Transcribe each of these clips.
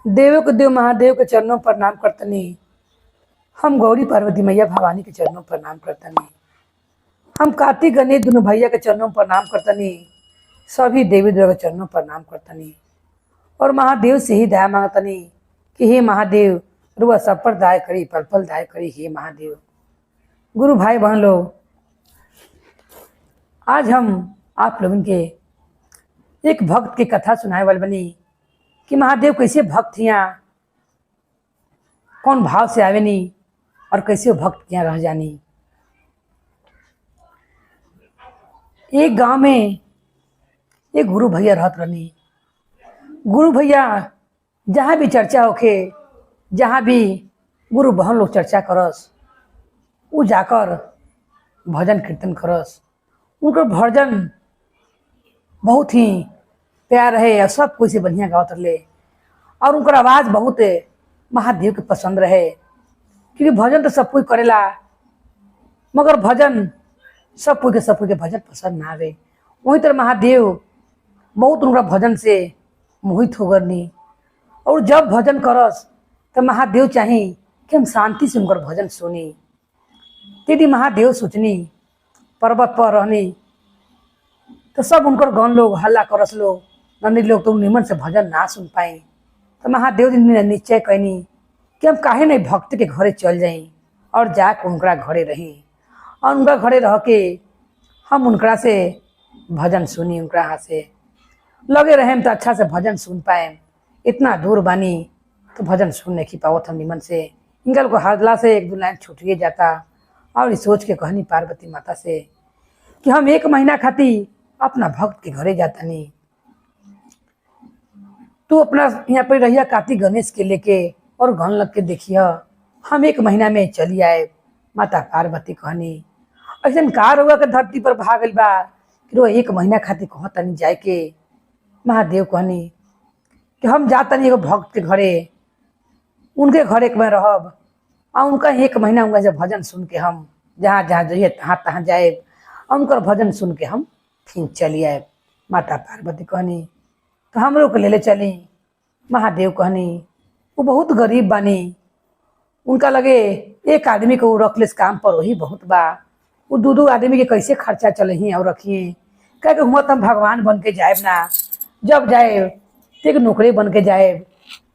देवों के देव महादेव के चरणों पर प्रणाम करतनी। हम गौरी पार्वती मैया भवानी के चरणों पर प्रणाम करतनी। हम कार्तिक गणेश दोनों भैया के चरणों पर प्रणाम करतनी। सभी देवी देवता के चरणों पर प्रणाम करतनी और महादेव से ही दया मांगतनी कि हे महादेव रुआ सब पर दया करी, पल पल दया करी। हे महादेव। गुरु भाई बहन लोग, आज हम आप लोगों के एक भक्त की कथा सुनाए वाले बनी कि महादेव कैसे भक्त हिया, कौन भाव से आवेनी और कैसे वो भक्त यहाँ रह जानी। एक गांव में एक गुरु भैया रहत रहनी। गुरु भैया जहाँ भी चर्चा होके, जहाँ भी गुरु बहन लोग चर्चा करस, वो जाकर भजन कीर्तन करस। उनका भजन बहुत ही प्यार है और सब कोई से बढ़िया गावत रहे और उनकर आवाज़ बहुत महादेव के पसंद रहे, क्योंकि भजन तो सब कोई करेला, मगर भजन सब कोई के भजन पसंद ना आवे। वही तरह महादेव बहुत उनका भजन से मोहित हो गनी और जब भजन करस तो महादेव चाही कि हम शांति से उनकर भजन सुनी। यदि महादेव सोचनी पर्वत पर रहनी तो सब उनकर गण लोग हल्ला करस, लोग नंदी लोग तो निमन से भजन ना सुन पाई। तो महादेव जी ने निश्चय कहनी कि हम काहे नहीं भक्त के घरे चल जाई और जाकर उनका घरे रही और उनका घरे रह के हम उनकरा से भजन सुनी। उनकरा हाथ से लगे रहे तो अच्छा से भजन सुन पाए। इतना दूर बानी तो भजन सुन नहीं पावत हम निमन से। इनका लोग हल्ला से एक दो लाइन छूटिए जाता और सोच के कहनी पार्वती माता से कि हम 1 महीना खातिर अपना भक्त के घरे जाता नहीं, तू अपना यहाँ पर रहिया कार्तिक गणेश के लेके और गन लग के देखिए, हम 1 महीना में चली आए। माता पार्वती कहनी ऐसा कार हुआ के धरती पर भागल बा कि वो 1 महीना खातिर कह तनी जाए के। महादेव कहनी कि हम जाता नहीं एगो भक्त के घरे, उनके घरे एक में रहब और उनका 1 महीना उनका जब भजन सुन के हम जहाँ जहाँ जाइए तहाँ तहाँ जाए और उनका भजन सुन के हम फिर चली आए। माता पार्वती कहनी तो हम लोग ले चली। महादेव कहनी वो बहुत गरीब बानी, उनका लगे एक आदमी को रख ले काम पर वही बहुत बा, वो 2 आदमी के कैसे खर्चा चले और रखिए। कह के हुआ तो हम भगवान बन के जाए ना, जब जाए तो एक नौकरी बन के जाए,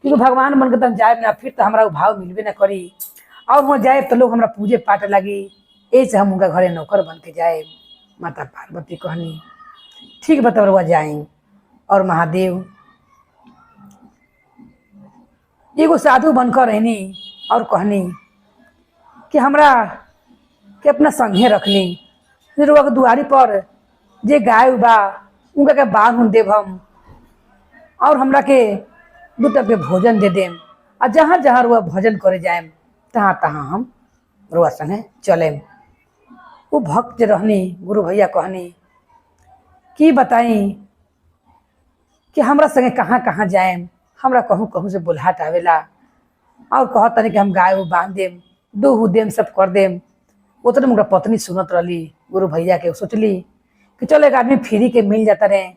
क्योंकि भगवान बन के तब जाए ना फिर तो हमारा भाव मिलबे ना करी और वहाँ जाए तो लोग हमारा पूजे पाठ लगी, ऐसे हम उनका घरे नौकर बन के जाए। माता पार्वती कहनी ठीक बता वह जाए। और महादेव एगो साधु बनकर रहनी और कहनी कि हमरा के अपना संगे रख ली, फिर वह दुआरी पर जे गाय बा उनका के बांध देव हम और हमरा के 2 टप के भोजन दे देम और जहाँ जहाँ रुआ भजन करे जाएम तहाँ तहाँ हम रुआ संगे चलेम। वो भक्त रहनी गुरु भैया कहनी कि बताई कि हमरा संगे कहाँ कहाँ जाएम। हमरा कहूँ कहूँ से बुलाहट आवेला और कहतनी कि हम गाय वो बांध देम, 2 देम, सब कर देम। उतने मुझे पत्नी सुनत रही गुरु भैया के। सोचली कि चलो एक आदमी फ्री के मिल जाता रहे,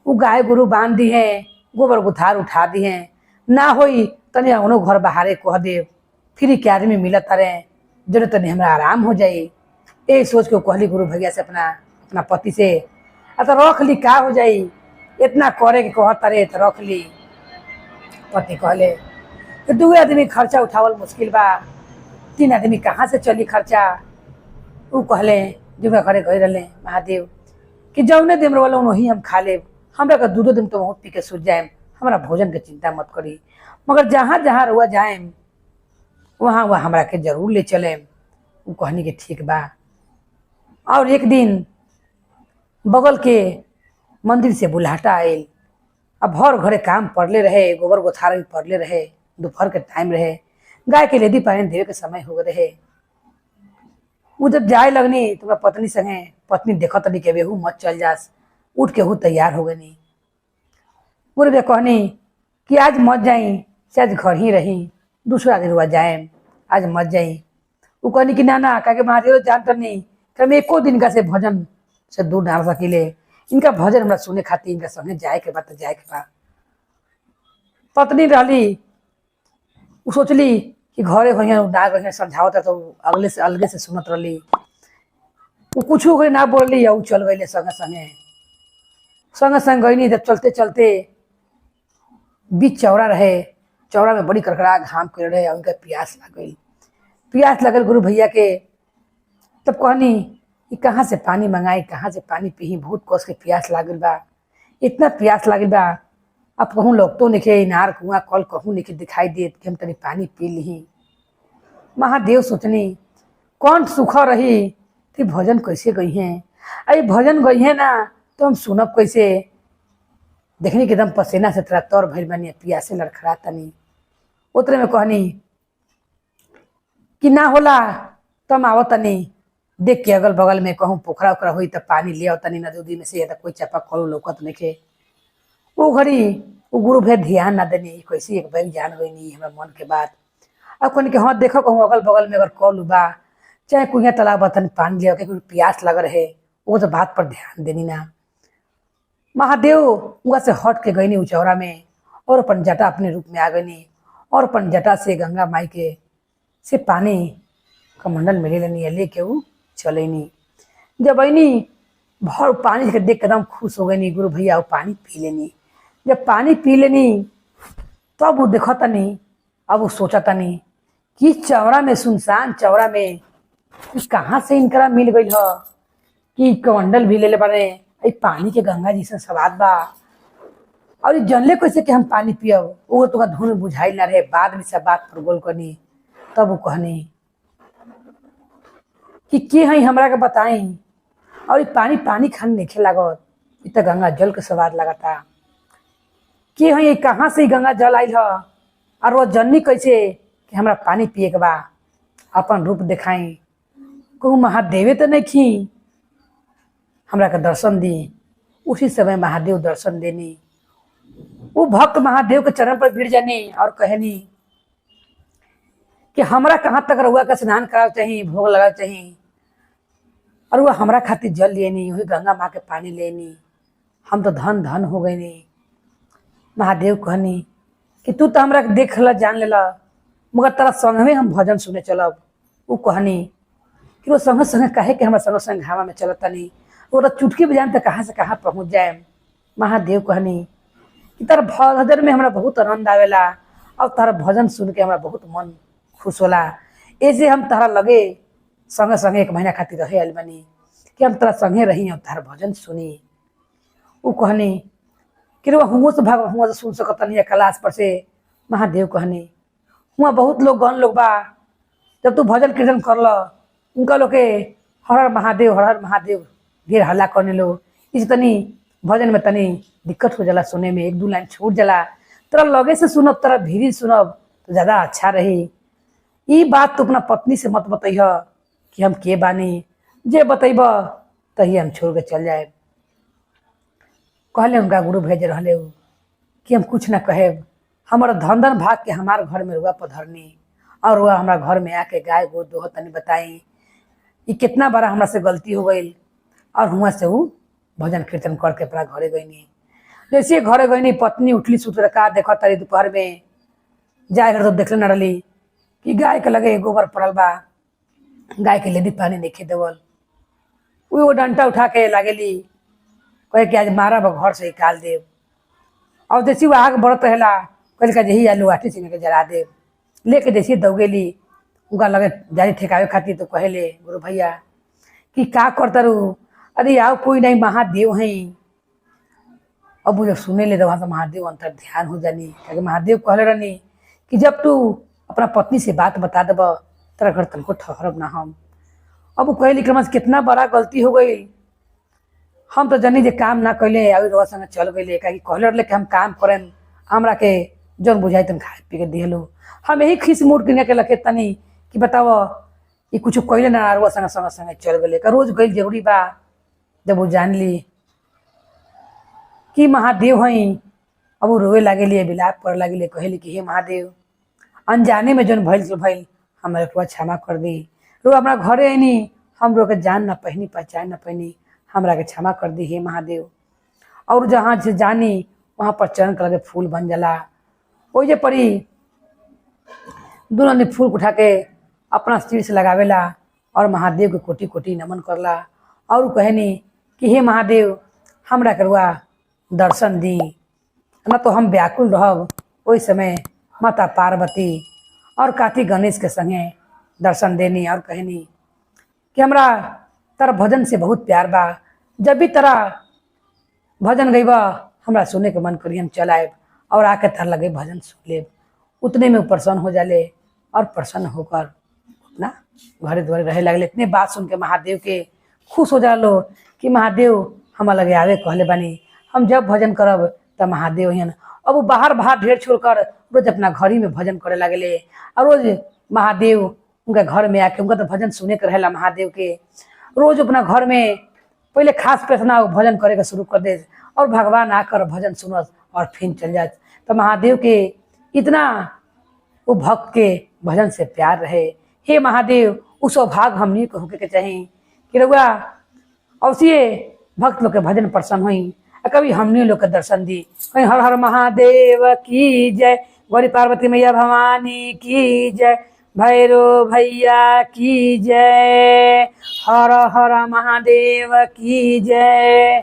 वो गाय गुरु बांध दी है, गोबर गुथार उठा दी है, ना होई तनी उन्हों घर बाहरे कह दे, फ्री के आदमी मिलत रहे, जरूर तनी हमारा आराम हो जाए। यही सोच के कहली गुरु भैया से अपना पति से तो रख ली का हो जाई, इतना करे के कहता रहे तो रख ली। पति कहले कि 2 आदमी खर्चा उठावल मुश्किल बा, 3 आदमी कहाँ से चली खर्चा। वो कहले जो घरे गए रहे महादेव कि जौने दिन वाला वही हम खा ले, हमरा का 2 दिन तो बहुत पी के सूझ जाए, हमारा भोजन के चिंता मत करी, मगर जहाँ जहाँ रुआ जाए वहाँ वहाँ हमरा के जरूर ले चले। वो कहनी कि ठीक बा। और एक दिन बगल के मंदिर से बुलाहटा आयल। अब भर घरे काम पड़ले रहे, गोबर गोथार भी पड़ले रहे, दोपहर के टाइम रहे, गाय के लेदी पानी देवे के समय हो रहे। वो जब जाए लगनी तो पत्नी संगे, पत्नी देखत नहीं के बेहू मत चल जास, उठ के हूँ तैयार हो गई। गुरु भैया कहनी कि आज मत जाई, से आज घर ही रही, दूसरा दिन हुआ जाए, आज मत जाई। वो कहनी कि ना कह के महादेव जानता नहीं कि हम 1 दिन का से भजन से दूर ना सकिले, इनका भजन हमरा सुने खातिर इनका संगे जाए के बाद तो जाए के बाद। पत्नी रही उ सोचली कि घरे भैया ना गई समझावता तो अगले से अलगे से सुनत रही। वो कुछ ना बोलली और चल गई संगे संगे। संगे संग गई जब चलते चलते बीच चौड़ा रहे, चौड़ा में बड़ी कड़कड़ा घाम कर रहे, उनका प्यास लग गई। प्यास लगल गुरु भैया के। तब कहनी कि कहाँ से पानी मंगाई, कहाँ से पानी पी, बहुत कस के प्यास लागल बा, इतना प्यास लागल बा। अब कहूँ लोग तो निके इनार कुआं कल कहूँ निके दिखाई देत कि हम तनी पानी पी ली। महादेव सोचनी कौन सुखा रही कि भजन कैसे गई हैं, अरे भजन गई है ना तो हम सुनब कैसे। देखनी कि एकदम पसीना से तरह तौर भइल बनी, प्यासे लड़खड़ा तनी। उतरे में कहनी कि ना होला तम आवत तनी, देख के अगल बगल में कहूँ पोखरा उखरा हुई तब पानी ले आओ तनी नदी उदी में से, कोई चापा कल लौकत नहीं। वो घड़ी वो गुरु भैया ध्यान ना देनी, कैसे एक बैग जान गई नहीं हमारा मन के बात। अब कहनी कि हाँ देखो कहूँ अगल बगल में अगर कल बा चाहे कुएं तालाब बतन पानी ले आओ, प्यास लग रहे, वो तो बात पर ध्यान देनी ना। महादेव वहाँ से हट के गई नी चौरा में और अपन जटा अपने रूप में आ गई और अपन जटा से गंगा माई के से पानी कमंडल में ले लेनी, लेके वो चले नी। जब अनी भर पानी के देख एकदम खुश हो गई नी गुरु भैया, वो पानी पी लेनी। जब पानी पी लेनी तब वो देखा तनी, अब वो सोचा तनी कि चौरा में सुनसान चौरा में कहाँ से इनकरा मिल गई है कि कमंडल भी ले ले बने, पानी के गंगा जी से सवाद बा। और जनले कैसे कि हम पानी पियब, वो तो धुन बुझाई ना रहे। बाद में सब बात पर बोल करनी तब वो कहनी कि के है हमरा के बताई, और पानी पानी खाने नहीं लागत, इत गंगा जल के स्वाद लगाता। के है ये कहाँ से गंगा जल आयल है, और वो जननी कैसे कि हमरा पानी पिए के बा, अपन रूप दिखाई। कहूँ महादेवे तो नहीं खी, हमरा के दर्शन दी। उसी समय महादेव दर्शन देनी। वो भक्त महादेव के चरण पर गिर जानी और कहनी कि हमरा कहाँ तक रहुआ का स्नान कराव चाहिए, भोग लगाव चाहिए, और वह हमरा खातिर जल लेनी, वही गंगा माँ के पानी लेनी, हम तो धन धन हो गई नहीं। महादेव कहनी कि तू तो हमरा देख ला जान लेला, मगर तेरा संग में हम भजन सुने चलब। वो कहनी कि वो संगे संगे कहे कि हमारा संग संग घावा में चलता नहीं, वो चुटकी बजान तो कहाँ से कहाँ पहुँच जाए। महादेव कहनी कि तारा भजन में हमरा बहुत आनंद आवेला, और तारा भजन सुन के हमरा बहुत मन खुश होला। ऐसे हम तारा लगे संगे संगे 1 महीना खातिर रहे आयल बनी कि हम तारा संगे रही और तारा भजन सुनी। वो कहनी कि हुआ से भाग हुआ से सुन सकता नहीं कैलाश पर से। महादेव कहनी हुआ बहुत लोग गण लोग बा, जब तू भजन कीर्तन कर लो उनका लोग के हर हर महादेव ढेर हल्ला करने लो, इस तनी भजन में तनी दिक्कत हो जाला सुने में, 1-2 लाइन छूट जाला। तेरा लगे से सुनब, तेरा भीरी सुनब तो ज़्यादा अच्छा रही। ये बात तो अपना पत्नी से मत बताइह कि हम के बानी, जे बतैब तही हम छोड़ के चल जाए। कहले उनका गुरु भेज रहे कि हम कुछ ना कहेब, हमारा धन धन भाग के हमारे घर में रुआ पधरनी, और रुआ हमारा घर में आके गाय गो दोह तनी बताई ये कितना बड़ा हमरा से गलती हो गई। और हुआ से वो भजन कीर्तन करके अपना घरे गई। जैसे घरे गई पत्नी उठली सुत रखा देखा तारी दोपहर में जाए घर तो देखले न रही कि गाय के लगे गोबर पड़ल बा, गाय के लेदी पानी नहीं देवल। वो डंटा उठा के लागेली कहे कि आज मारा बा घर से निकाल देव। और जैसी वो आग बढ़त रहेला कल का जही आलू आठी से के जला देव। लेके जैसी दौगेली उनका लगे जारी ठेकावे खातिर तो कहले गुरु भैया कि का करता रू, अरे आओ कोई नहीं महादेव हैं। अब वो जब सुने ले तो वहाँ से महादेव अंतर ध्यान हो जानी, क्योंकि महादेव कहले रहनी कि जब तू अपना पत्नी से बात बता देब तेरा घर तनको ठहरब ना हम। अब वो कहली कि कितना बड़ा गलती हो गई, हम तो जनी जे काम ना कैले अभी रोज संगे चल गए, कहीं कहले रहे कि हम काम करें, हमरा के जौन बुझाई तुम खाए पी के दिहलो। हम यही खीस मूड किने के लगे तनी कि बताओ ये कुछ कैले ना रोज संगे संगे संगे चल गए, रोज गई जरूरी बा। जब वो जान ली कि महादेव हैं, अब वो रोवे लागेली, विलाप कर लागेली, कहली कि हे महादेव अनजाने में जौन भइल भइल हमारे को क्षमा कर दी। रो अपना घरे आईनी, हम रो के जान ना पहनी पहचान ना पहनी, हमरा के क्षमा कर दी हे महादेव। और जहाँ से जानी वहाँ पर चरण के लगे फूल बन जाला। वो जे पड़ी दोनों ने फूल उठा के अपना सिर से लगावेला और महादेव के कोटि कोटि नमन करला और कहनी कि हे महादेव हमरा करुआ दर्शन दी, न तो हम व्याकुल रहब। ओई समय माता पार्वती और कार्तिक गणेश के संगे दर्शन देनी और कहनी कि हमरा तारा भजन से बहुत प्यार बा, जब भी तारा भजन गईबा हमरा सुने के मन करी, हम चल आए और आके तार लगे भजन सुन ले। उतने में प्रसन्न हो जाले और प्रसन्न होकर अपना घरे द्वारे रहे लगले। इतने बात सुन के महादेव के खुश हो जालो कि महादेव हम लगे आवे कहले बानी, हम जब भजन करब तब महादेव हियन। अब वो बाहर ढेर छोड़कर रोज अपना घर ही में भजन करे लगले और रोज महादेव उनके घर में आके उनका तो भजन सुने के रहेला। महादेव के रोज अपना घर में पहले खास प्रार्थना भजन करे के शुरू कर दे और भगवान आकर भजन सुनस और फिर चल जाए। तो महादेव के इतना वो भक्त के भजन से प्यार रहे। हे महादेव उस सौभाग्य हमनी को होके के चाहिए कि रउआ अवश्य भक्त लोग के भजन प्रसन्न हुई, कभी हमनी लोग के दर्शन दी। कहीं हर हर महादेव की जय, गौरी पार्वती मैया भवानी की जय, भैरव भैया की जय, हर हर महादेव की जय।